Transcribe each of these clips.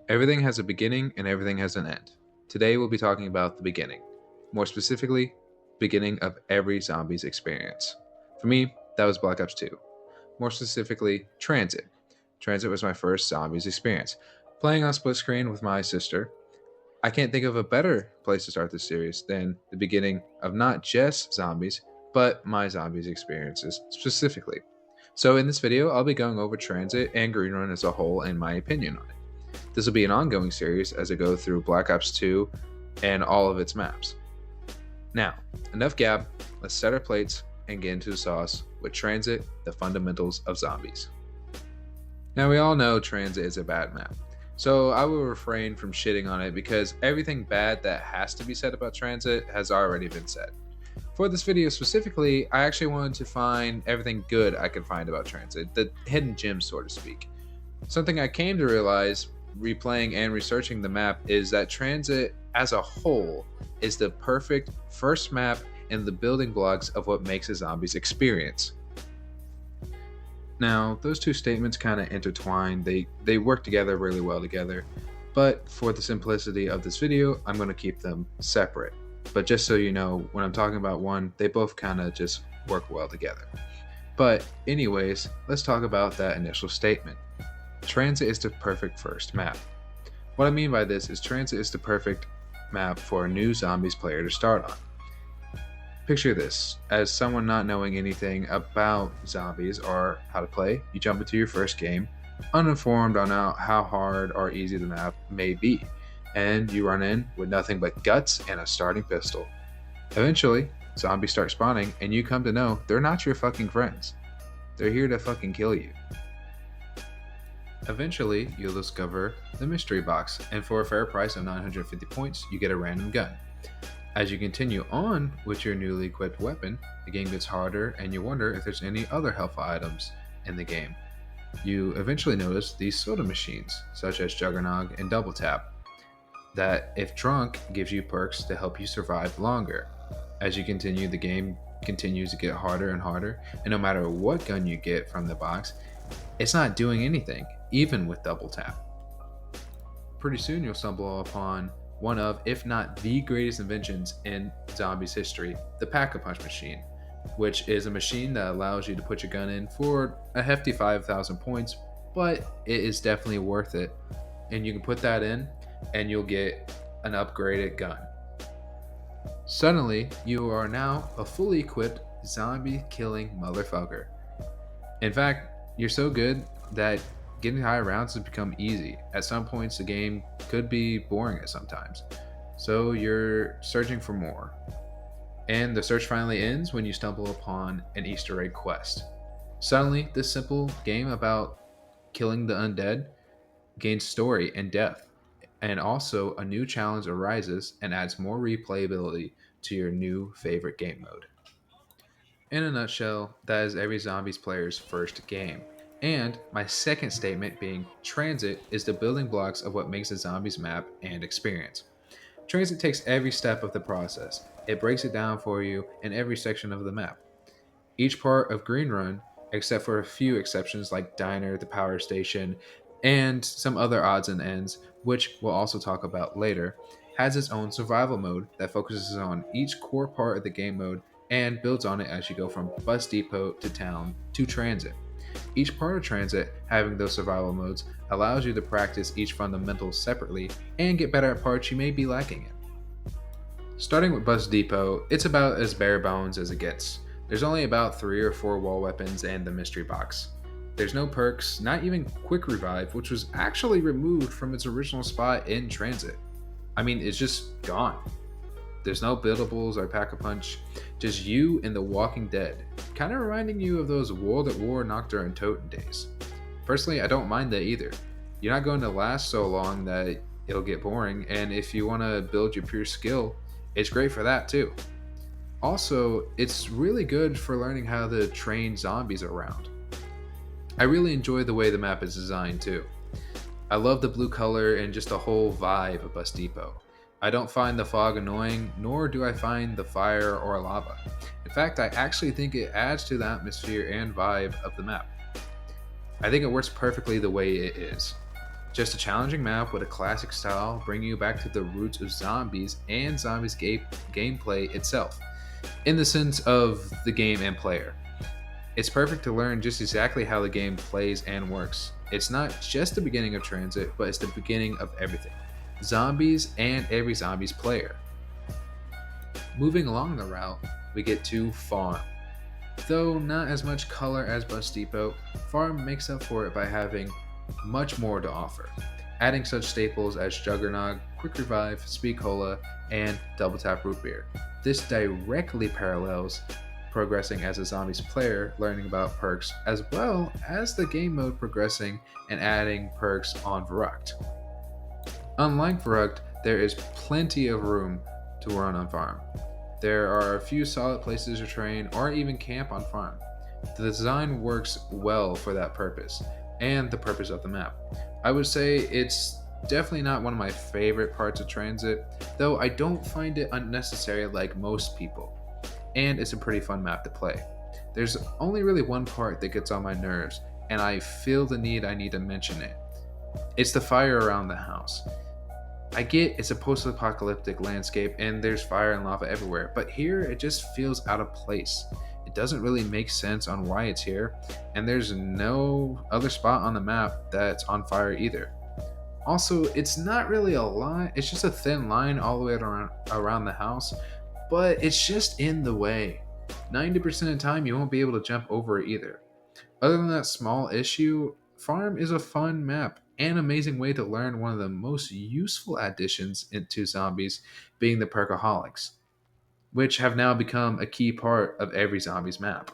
Everything has a beginning and everything has an end. Today we'll be talking about the beginning. More specifically, beginning of every zombie's experience. For me, that was Black Ops 2. More specifically, Transit. Transit was my first zombies experience. Playing on split screen with my sister, I can't think of a better place to start this series than the beginning of not just zombies, but my zombies experiences specifically. So in this video, I'll be going over Transit and Green Run as a whole and my opinion on it. This will be an ongoing series as I go through Black Ops 2 and all of its maps. Now, enough gab, let's set our plates and get into the sauce with Transit, the fundamentals of zombies. Now, we all know Transit is a bad map, so I will refrain from shitting on it because everything bad that has to be said about Transit has already been said. For this video specifically, I actually wanted to find everything good I could find about Transit, the hidden gems, so to speak. Something I came to realize replaying and researching the map is that Transit as a whole is the perfect first map and the building blocks of what makes a zombie's experience. Now, those two statements kind of intertwine, they work together really well together, but for the simplicity of this video, I'm going to keep them separate. But just so you know, when I'm talking about one, they both kind of just work well together. But anyways, let's talk about that initial statement. Transit is the perfect first map. What I mean by this is Transit is the perfect map for a new zombies player to start on. Picture this, as someone not knowing anything about zombies or how to play, you jump into your first game, uninformed on how hard or easy the map may be, and you run in with nothing but guts and a starting pistol. Eventually, zombies start spawning and you come to know they're not your fucking friends. They're here to fucking kill you. Eventually, you'll discover the mystery box, and for a fair price of 950 points, you get a random gun. As you continue on with your newly equipped weapon, the game gets harder and you wonder if there's any other helpful items in the game. You eventually notice these soda machines, such as Juggernog and Double Tap, that if drunk gives you perks to help you survive longer. As you continue, the game continues to get harder and harder, and no matter what gun you get from the box, it's not doing anything, even with Double Tap. Pretty soon you'll stumble upon one of, if not the greatest inventions in zombies history, the Pack-a-Punch machine, which is a machine that allows you to put your gun in for a hefty 5,000 points, but it is definitely worth it. And you can put that in and you'll get an upgraded gun. Suddenly, you are now a fully equipped zombie killing motherfucker. In fact, you're so good that getting high rounds has become easy. At some points, the game could be boring at sometimes. So you're searching for more. And the search finally ends when you stumble upon an Easter egg quest. Suddenly, this simple game about killing the undead gains story and depth. And also, a new challenge arises and adds more replayability to your new favorite game mode. In a nutshell, that is every zombies player's first game. And my second statement being Transit is the building blocks of what makes a zombies map and experience. Transit takes every step of the process. It breaks it down for you in every section of the map. Each part of Green Run, except for a few exceptions like Diner, the power station, and some other odds and ends, which we'll also talk about later, has its own survival mode that focuses on each core part of the game mode and builds on it as you go from bus depot to town to transit. Each part of transit having those survival modes allows you to practice each fundamental separately and get better at parts you may be lacking in. Starting with bus depot, it's about as bare bones as it gets. There's only about 3 or 4 wall weapons and the mystery box. There's no perks, not even quick revive, which was actually removed from its original spot in transit. I mean, it's just gone. There's no buildables or pack-a-punch, just you and the Walking Dead, kind of reminding you of those World at War Nocturne and Totem days. Personally, I don't mind that either. You're not going to last so long that it'll get boring, and if you want to build your pure skill, it's great for that too. Also, it's really good for learning how to train zombies around. I really enjoy the way the map is designed too. I love the blue color and just the whole vibe of Bus Depot. I don't find the fog annoying, nor do I find the fire or lava. In fact, I actually think it adds to the atmosphere and vibe of the map. I think it works perfectly the way it is. Just a challenging map with a classic style, bringing you back to the roots of zombies and zombies gameplay itself, in the sense of the game and player. It's perfect to learn just exactly how the game plays and works. It's not just the beginning of Transit, but it's the beginning of everything. Zombies and every zombies player. Moving along the route, we get to Farm. Though not as much color as Bus Depot, Farm makes up for it by having much more to offer, adding such staples as Juggernog, Quick Revive, Speed Cola, and Double Tap Root Beer. This directly parallels progressing as a zombies player, learning about perks, as well as the game mode progressing and adding perks on Verruct. Unlike Verruct, there is plenty of room to run on farm. There are a few solid places to train or even camp on farm. The design works well for that purpose and the purpose of the map. I would say it's definitely not one of my favorite parts of Transit, though I don't find it unnecessary like most people, and it's a pretty fun map to play. There's only really one part that gets on my nerves, and I feel the need I need to mention it. It's the fire around the house. I get it's a post apocalyptic landscape and there's fire and lava everywhere, but here it just feels out of place. It doesn't really make sense on why it's here, and there's no other spot on the map that's on fire either. Also, it's not really a line, it's just a thin line all the way around the house, but it's just in the way. 90% of the time, you won't be able to jump over it either. Other than that small issue, Farm is a fun map and amazing way to learn one of the most useful additions into zombies, being the perkaholics, which have now become a key part of every zombies map.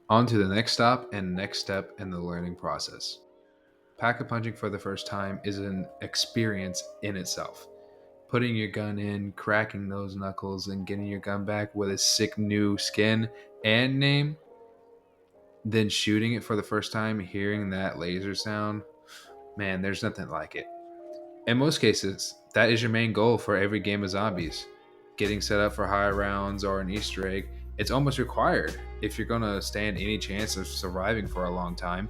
On to the next stop and next step in the learning process. Pack-a-punching for the first time is an experience in itself. Putting your gun in, cracking those knuckles, and getting your gun back with a sick new skin and name, then shooting it for the first time, hearing that laser sound, man, there's nothing like it. In most cases, that is your main goal for every game of zombies. Getting set up for high rounds or an Easter egg, it's almost required if you're gonna stand any chance of surviving for a long time.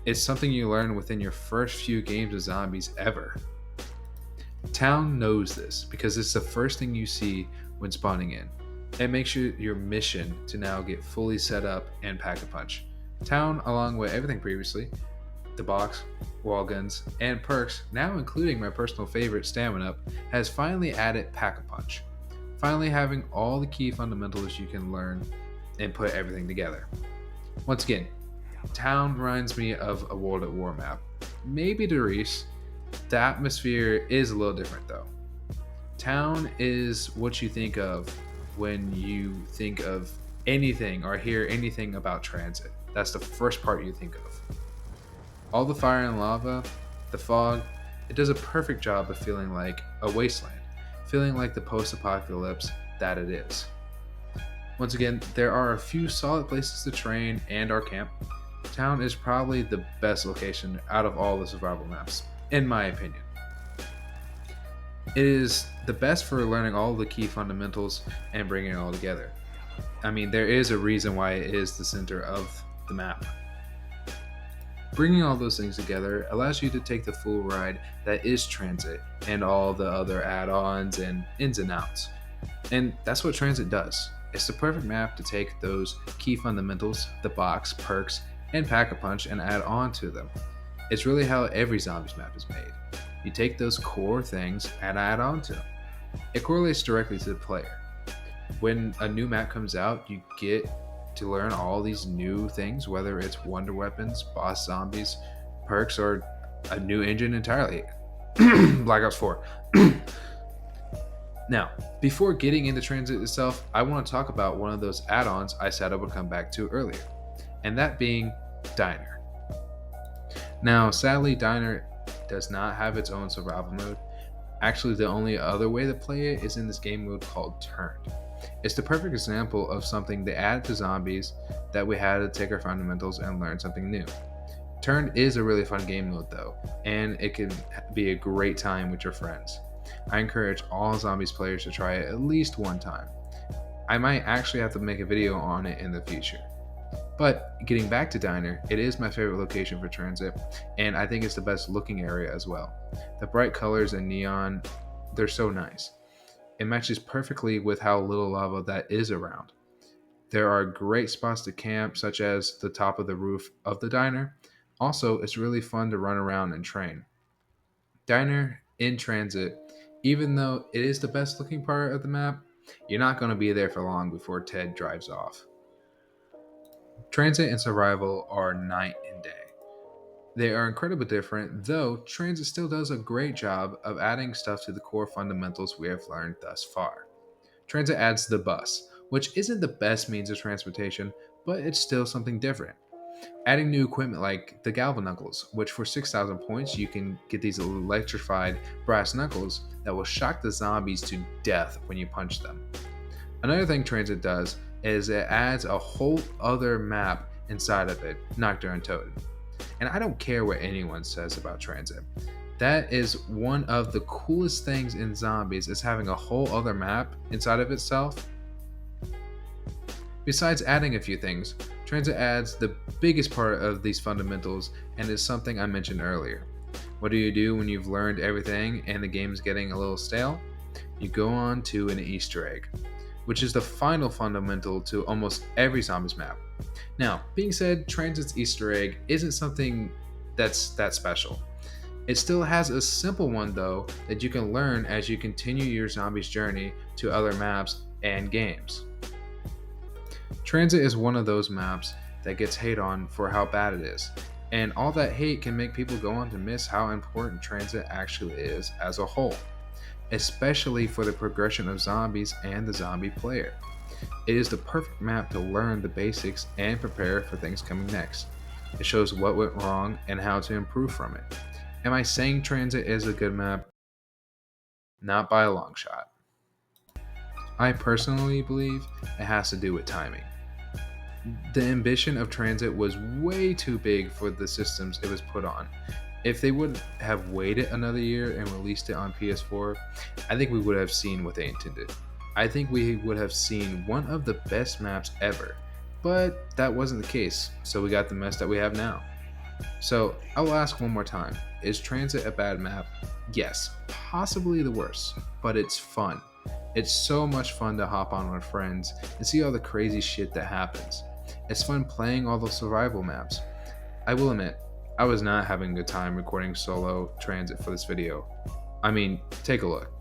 It's something you learn within your first few games of zombies ever. Town knows this because it's the first thing you see when spawning in. It makes your mission to now get fully set up and pack a punch. Town, along with everything previously, the box, wall guns, and perks, now including my personal favorite Stamina Up, has finally added pack a punch. Finally having all the key fundamentals you can learn and put everything together. Once again, Town reminds me of a World at War map. Maybe Doris. The atmosphere is a little different though. Town is what you think of when you think of anything or hear anything about Transit. That's the first part you think of. All the fire and lava, the fog, it does a perfect job of feeling like a wasteland, feeling like the post-apocalypse that it is. Once again, there are a few solid places to train and our camp. Town is probably the best location out of all the survival maps, in my opinion. It is the best for learning all the key fundamentals and bringing it all together. I mean, there is a reason why it is the center of the map. Bringing all those things together allows you to take the full ride that is Transit and all the other add-ons and ins and outs. And that's what Transit does. It's the perfect map to take those key fundamentals, the box, perks, and pack-a-punch and add on to them. It's really how every zombies map is made. You take those core things and add on to them. It correlates directly to the player. When a new map comes out, you get to learn all these new things, whether it's wonder weapons, boss zombies, perks, or a new engine entirely. Black Ops 4. Now, before getting into Transit itself, I want to talk about one of those add-ons I said I would come back to earlier, and that being Diner. Now, sadly, Diner does not have its own survival mode. Actually, the only other way to play it is in this game mode called Turned. It's the perfect example of something they added to zombies that we had to take our fundamentals and learn something new. Turned is a really fun game mode though, and it can be a great time with your friends. I encourage all zombies players to try it at least one time. I might actually have to make a video on it in the future. But getting back to Diner, it is my favorite location for Transit, and I think it's the best looking area as well. The bright colors and neon, they're so nice. It matches perfectly with how little lava that is around. There are great spots to camp, such as the top of the roof of the diner. Also, it's really fun to run around and train. Diner in Transit, even though it is the best looking part of the map, you're not going to be there for long before Ted drives off. Transit and Survival are night and day. They are incredibly different, though Transit still does a great job of adding stuff to the core fundamentals we have learned thus far. Transit adds the bus, which isn't the best means of transportation, but it's still something different. Adding new equipment like the Galva Knuckles, which for 6,000 points you can get these electrified brass knuckles that will shock the zombies to death when you punch them. Another thing Transit does is it adds a whole other map inside of it, Nocturne and Toad. And I don't care what anyone says about Transit. That is one of the coolest things in zombies is having a whole other map inside of itself. Besides adding a few things, Transit adds the biggest part of these fundamentals and is something I mentioned earlier. What do you do when you've learned everything and the game's getting a little stale? You go on to an Easter egg, which is the final fundamental to almost every zombies map. Now, being said, Transit's Easter egg isn't something that's that special. It still has a simple one though that you can learn as you continue your zombies journey to other maps and games. Transit is one of those maps that gets hate on for how bad it is, and all that hate can make people go on to miss how important Transit actually is as a whole, especially for the progression of zombies and the zombie player. It is the perfect map to learn the basics and prepare for things coming next. It shows what went wrong and how to improve from it. Am I saying Transit is a good map? Not by a long shot. I personally believe it has to do with timing. The ambition of Transit was way too big for the systems it was put on. If they would have waited another year and released it on PS4, I think we would have seen what they intended. I think we would have seen one of the best maps ever. But that wasn't the case, so we got the mess that we have now. So I will ask one more time, is Transit a bad map? Yes, possibly the worst, but it's fun. It's so much fun to hop on with friends and see all the crazy shit that happens. It's fun playing all the survival maps. I will admit, I was not having a good time recording solo Transit for this video. I mean, take a look.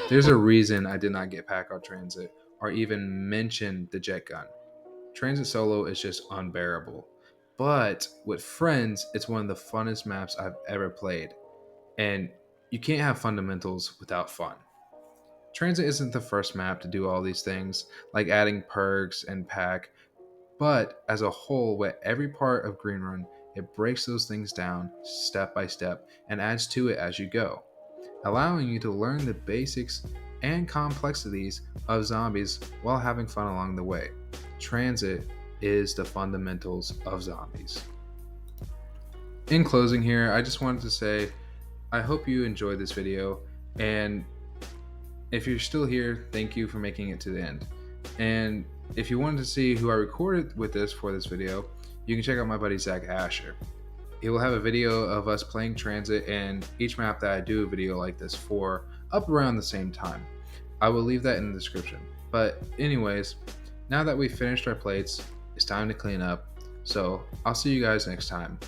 There's a reason I did not get Pack on Transit or even mention the jet gun. Transit solo is just unbearable. But with friends, it's one of the funnest maps I've ever played. And you can't have fundamentals without fun. Transit isn't the first map to do all these things, like adding perks and pack, but as a whole, with every part of Green Run, it breaks those things down step by step and adds to it as you go, allowing you to learn the basics and complexities of zombies while having fun along the way. Transit is the fundamentals of zombies. In closing here, I just wanted to say I hope you enjoyed this video, and if you're still here, thank you for making it to the end. And if you wanted to see who I recorded with this for this video, you can check out my buddy Zach Asher. He will have a video of us playing Transit and each map that I do a video like this for up around the same time. I will leave that in the description. But anyways, now that we've finished our plates, it's time to clean up. So I'll see you guys next time.